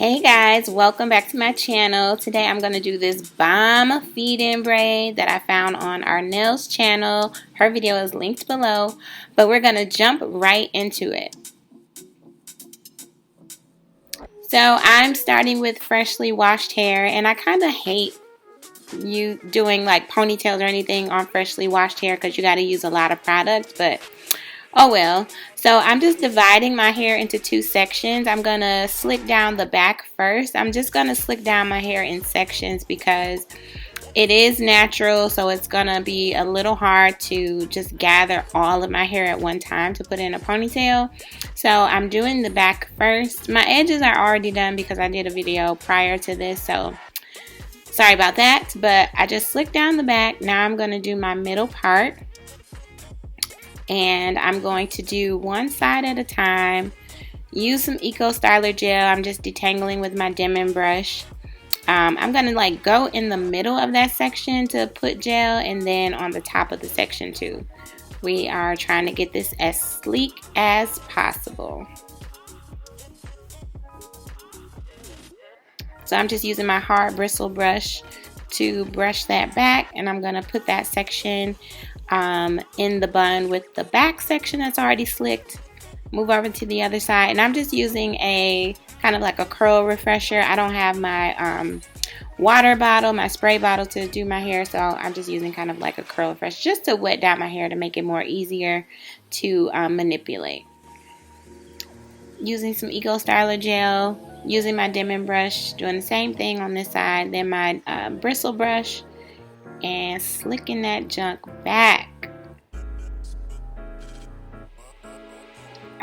Hey guys, welcome back to my channel. Today I'm going to do this bomb feed-in braid that I found on our Nails channel. Her video is linked below, but we're going to jump right into it. So I'm starting with freshly washed hair, and I kind of hate you doing like ponytails or anything on freshly washed hair because you got to use a lot of product, but oh well. So I'm just dividing my hair into two sections. I'm going to slick down the back first. I'm just going to slick down my hair in sections because it is natural, so it's going to be a little hard to just gather all of my hair at one time to put in a ponytail. So I'm doing the back first. My edges are already done because I did a video prior to this, so sorry about that. But I just slicked down the back. Now I'm going to do my middle part. And I'm going to do one side at a time. Use some Eco Styler gel. I'm just detangling with my Denman brush. I'm going to like go in the middle of that section to put gel, and then on the top of the section too. We are trying to get this as sleek as possible. So I'm just using my hard bristle brush to brush that back, and I'm going to put that section in the bun with the back section that's already slicked. Move over to the other side, and I'm just using a kind of like a curl refresher. I don't have my water bottle, my spray bottle to do my hair, so I'm just using kind of like a curl refresher just to wet down my hair to make it more easier to manipulate. Using some Eco Styler gel, using my Denman brush, doing the same thing on this side, then my bristle brush, and slicking that junk back.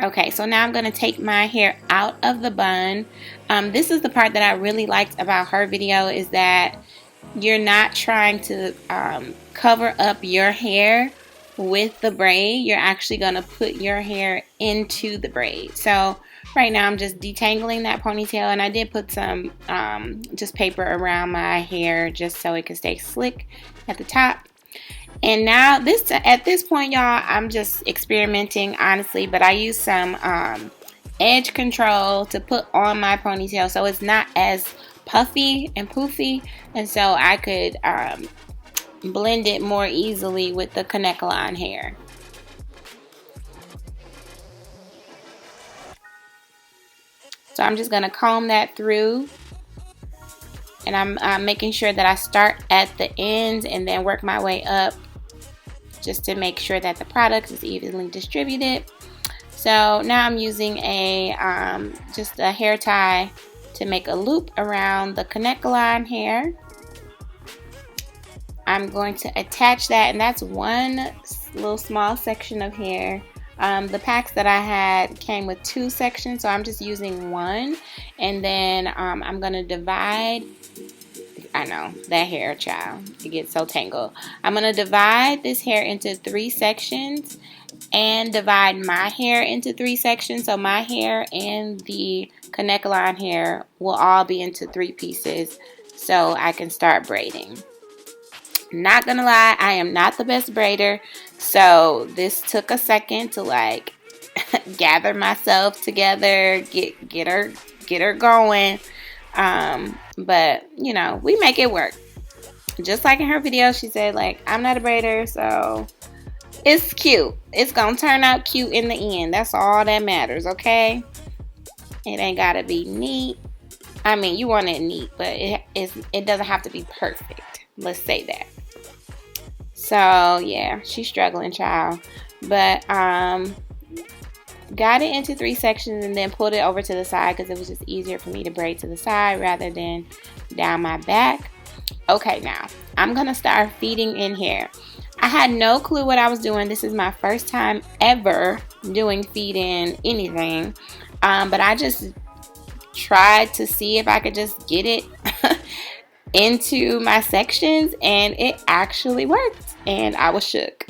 Okay, so now I'm going to take my hair out of the bun. This is the part that I really liked about her video, is that you're not trying to cover up your hair with the braid. You're actually going to put your hair into the braid. So right now I'm just detangling that ponytail, and I did put some just paper around my hair just so it can stay slick at the top. And now at this point, y'all, I'm just experimenting, honestly, but I use some edge control to put on my ponytail so it's not as puffy and poofy, and so I could blend it more easily with the kanekalon hair. So I'm just going to comb that through, and I'm making sure that I start at the ends and then work my way up just to make sure that the product is evenly distributed. So now I'm using just a hair tie to make a loop around the kanekalon hair. I'm going to attach that, and that's one little small section of hair. The packs that I had came with two sections, so I'm just using one, and then I'm going to divide. I know, that hair, child, it gets so tangled. I'm going to divide this hair into three sections and divide my hair into three sections. So my hair and the kanekalon hair will all be into three pieces so I can start braiding. Not going to lie, I am not the best braider, so this took a second to like gather myself together, get her going. But you know, we make it work. Just like in her video, she said like, I'm not a braider, so it's cute. It's gonna turn out cute in the end. That's all that matters, okay? It ain't gotta be neat. I mean, you want it neat, but it doesn't have to be perfect. Let's say that. So yeah, she's struggling, child. But got it into three sections and then pulled it over to the side because it was just easier for me to braid to the side rather than down my back. Okay, now I'm gonna start feeding in hair. I had no clue what I was doing. This is my first time ever doing feed in anything, but I just tried to see if I could just get it into my sections, and it actually worked, and I was shook.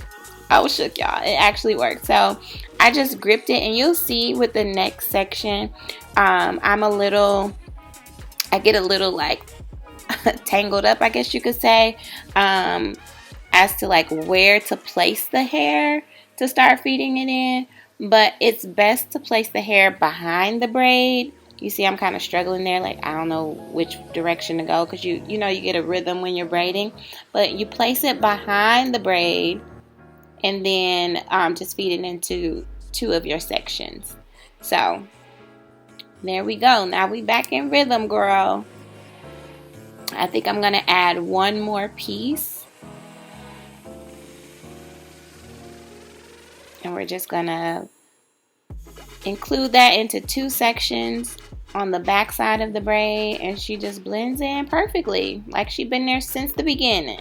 I was shook, y'all. It actually worked. So I just gripped it, and you'll see with the next section, I get a little like tangled up, I guess you could say, as to like where to place the hair to start feeding it in. But it's best to place the hair behind the braid You see I'm kind of struggling there, like I don't know which direction to go, because you know you get a rhythm when you're braiding. But you place it behind the braid and then just feed it into 2 of your sections. So there we go. Now we back in rhythm, girl. I think I'm gonna add 1 more piece, and we're just gonna include that into 2 sections on the back side of the braid, and she just blends in perfectly, like she's been there since the beginning.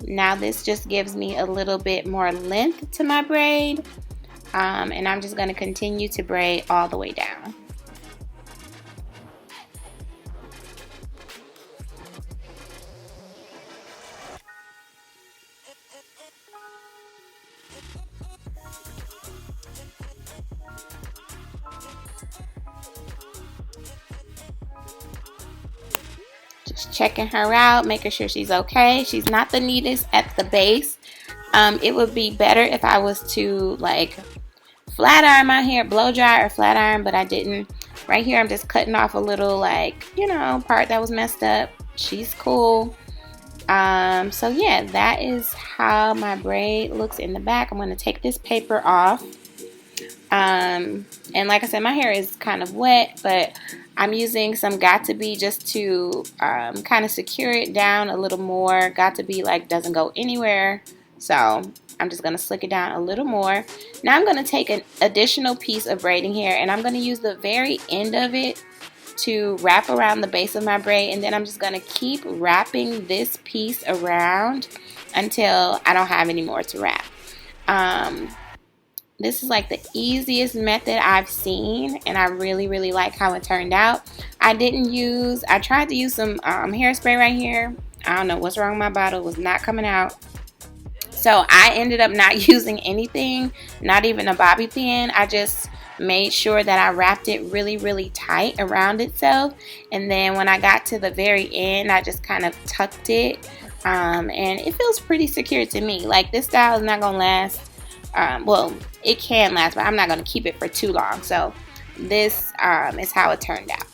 Now this just gives me a little bit more length to my braid, and I'm just going to continue to braid all the way down. Just checking her out, making sure she's okay. She's not the neatest at the base. It would be better if I was to like flat iron my hair, blow dry or flat iron, but I didn't. Right here I'm just cutting off a little, like, you know, part that was messed up. She's cool. So yeah, that is how my braid looks in the back. I'm going to take this paper off. And like I said, my hair is kind of wet, but I'm using some Got To Be just to kind of secure it down a little more. Got To Be like doesn't go anywhere, so I'm just going to slick it down a little more. Now I'm going to take an additional piece of braiding hair, and I'm going to use the very end of it to wrap around the base of my braid, and then I'm just going to keep wrapping this piece around until I don't have any more to wrap. This is like the easiest method I've seen, and I really like how it turned out. I tried to use some hairspray right here. I don't know what's wrong with my bottle. It was not coming out. So I ended up not using anything, not even a bobby pin. I just made sure that I wrapped it really tight around itself, and then when I got to the very end, I just kind of tucked it, and it feels pretty secure to me. Like, this style is not gonna last. Well, it can last, but I'm not gonna keep it for too long. So this is how it turned out.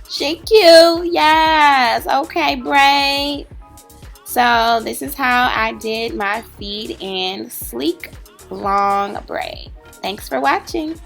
She cute, yes. Okay, braid. So this is how I did my feed in sleek long braid. Thanks for watching.